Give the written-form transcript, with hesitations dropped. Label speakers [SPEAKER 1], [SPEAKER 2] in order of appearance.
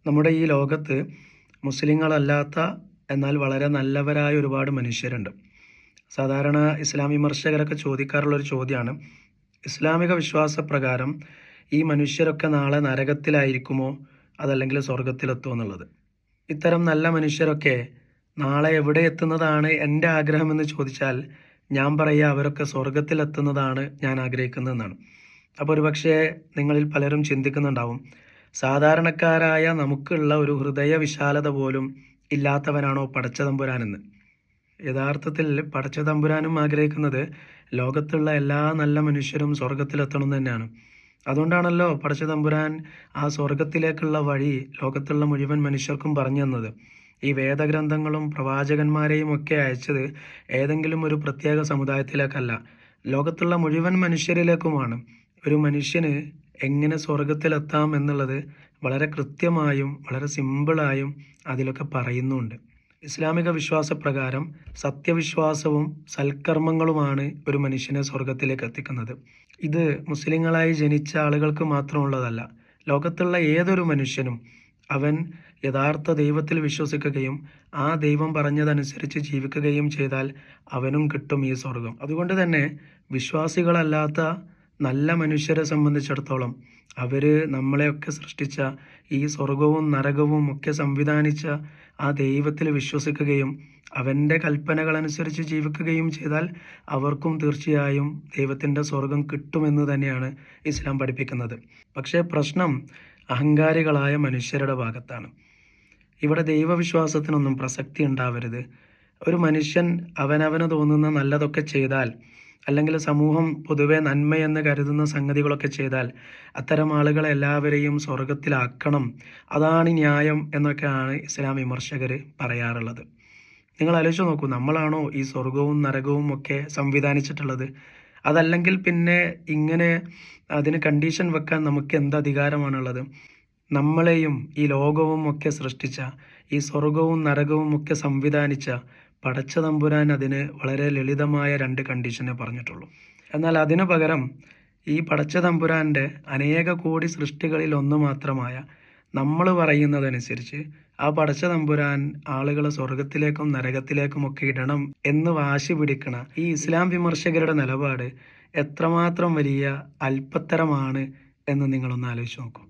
[SPEAKER 1] നമ്മുടെ ഈ ലോകത്ത് മുസ്ലിങ്ങളല്ലാത്ത എന്നാൽ വളരെ നല്ലവരായ ഒരുപാട് മനുഷ്യരുണ്ട്. സാധാരണ ഇസ്ലാം വിമർശകരൊക്കെ ചോദിക്കാറുള്ളൊരു ചോദ്യമാണ്, ഇസ്ലാമിക വിശ്വാസപ്രകാരം ഈ മനുഷ്യരൊക്കെ നാളെ നരകത്തിലായിരിക്കുമോ അതല്ലെങ്കിൽ സ്വർഗത്തിലെത്തുമോ എന്നുള്ളത്. ഇത്തരം നല്ല മനുഷ്യരൊക്കെ നാളെ എവിടെ എത്തുന്നതാണ് എൻ്റെ ആഗ്രഹമെന്ന് ചോദിച്ചാൽ ഞാൻ പറയുക അവരൊക്കെ സ്വർഗത്തിലെത്തുന്നതാണ് ഞാൻ ആഗ്രഹിക്കുന്നതെന്നാണ്. അപ്പോൾ ഒരുപക്ഷെ നിങ്ങളിൽ പലരും ചിന്തിക്കുന്നുണ്ടാവും, സാധാരണക്കാരായ നമുക്കുള്ള ഒരു ഹൃദയ വിശാലത പോലും ഇല്ലാത്തവനാണോ പടച്ച തമ്പുരാനെന്ന്. യഥാർത്ഥത്തിൽ പടച്ച തമ്പുരാനും ആഗ്രഹിക്കുന്നത് ലോകത്തുള്ള എല്ലാ നല്ല മനുഷ്യരും സ്വർഗത്തിലെത്തണം എന്ന് തന്നെയാണ്. അതുകൊണ്ടാണല്ലോ പടച്ച തമ്പുരാൻ ആ സ്വർഗത്തിലേക്കുള്ള വഴി ലോകത്തുള്ള മുഴുവൻ മനുഷ്യർക്കും പറഞ്ഞു തന്നത്. ഈ വേദഗ്രന്ഥങ്ങളും പ്രവാചകന്മാരെയും ഒക്കെ അയച്ചത് ഏതെങ്കിലും ഒരു പ്രത്യേക സമുദായത്തിലേക്കല്ല, ലോകത്തുള്ള മുഴുവൻ മനുഷ്യരിലേക്കുമാണ്. ഒരു മനുഷ്യന് എങ്ങനെ സ്വർഗത്തിലെത്താം എന്നുള്ളത് വളരെ കൃത്യമായും വളരെ സിമ്പിളായും അതിലൊക്കെ പറയുന്നുണ്ട്. ഇസ്ലാമിക വിശ്വാസപ്രകാരം സത്യവിശ്വാസവും സൽക്കർമ്മങ്ങളുമാണ് ഒരു മനുഷ്യനെ സ്വർഗത്തിലേക്ക് എത്തിക്കുന്നത്. ഇത് മുസ്ലിങ്ങളായി ജനിച്ച ആളുകൾക്ക് മാത്രമുള്ളതല്ല. ലോകത്തുള്ള ഏതൊരു മനുഷ്യനും അവൻ യഥാർത്ഥ ദൈവത്തിൽ വിശ്വസിക്കുകയും ആ ദൈവം പറഞ്ഞതനുസരിച്ച് ജീവിക്കുകയും ചെയ്താൽ അവനും കിട്ടും ഈ സ്വർഗം. അതുകൊണ്ട് തന്നെ വിശ്വാസികളല്ലാത്ത നല്ല മനുഷ്യരെ സംബന്ധിച്ചിടത്തോളം അവർ നമ്മളെയൊക്കെ സൃഷ്ടിച്ച ഈ സ്വർഗവും നരകവും ഒക്കെ സംവിധാനിച്ച ആ ദൈവത്തിൽ വിശ്വസിക്കുകയും അവൻ്റെ കൽപ്പനകളനുസരിച്ച് ജീവിക്കുകയും ചെയ്താൽ അവർക്കും തീർച്ചയായും ദൈവത്തിൻ്റെ സ്വർഗം കിട്ടുമെന്ന് തന്നെയാണ് ഇസ്ലാം പഠിപ്പിക്കുന്നത്. പക്ഷേ പ്രശ്നം അഹങ്കാരികളായ മനുഷ്യരുടെ ഭാഗത്താണ്. ഇവിടെ ദൈവവിശ്വാസത്തിനൊന്നും പ്രസക്തി ഉണ്ടാവരുത്. ഒരു മനുഷ്യൻ അവനവന് തോന്നുന്ന നല്ലതൊക്കെ ചെയ്താൽ, അല്ലെങ്കിൽ സമൂഹം പൊതുവെ നന്മയെന്ന് കരുതുന്ന സംഗതികളൊക്കെ ചെയ്താൽ അത്തരം ആളുകളെ എല്ലാവരെയും സ്വർഗത്തിലാക്കണം, അതാണ് ന്യായം എന്നൊക്കെയാണ് ഇസ്ലാം വിമർശകർ പറയാറുള്ളത്. നിങ്ങൾ ആലോചിച്ച് നോക്കൂ, നമ്മളാണോ ഈ സ്വർഗവും നരകവും ഒക്കെ സംവിധാനിച്ചിട്ടുള്ളത്? അതല്ലെങ്കിൽ പിന്നെ ഇങ്ങനെ അതിന് കണ്ടീഷൻ വെക്കാൻ നമുക്ക് എന്ത് അധികാരമാണുള്ളത്? നമ്മളെയും ഈ ലോകവും ഒക്കെ സൃഷ്ടിച്ച, ഈ സ്വർഗവും നരകവും ഒക്കെ സംവിധാനിച്ച പടച്ച തമ്പുരാൻ അതിന് വളരെ ലളിതമായ 2 കണ്ടീഷനെ പറഞ്ഞിട്ടുള്ളൂ. എന്നാൽ അതിനു പകരം ഈ പടച്ച തമ്പുരാൻ്റെ അനേക കോടി സൃഷ്ടികളിൽ ഒന്ന് മാത്രമായ നമ്മൾ പറയുന്നതനുസരിച്ച് ആ പടച്ച തമ്പുരാൻ ആളുകളെ സ്വർഗത്തിലേക്കും നരകത്തിലേക്കും ഒക്കെ ഇടണം എന്ന് വാശി പിടിക്കണ ഈ ഇസ്ലാം വിമർശകരുടെ നിലപാട് എത്രമാത്രം വലിയ അല്പത്തരമാണ് എന്ന് നിങ്ങളൊന്ന് ആലോചിച്ച് നോക്കൂ.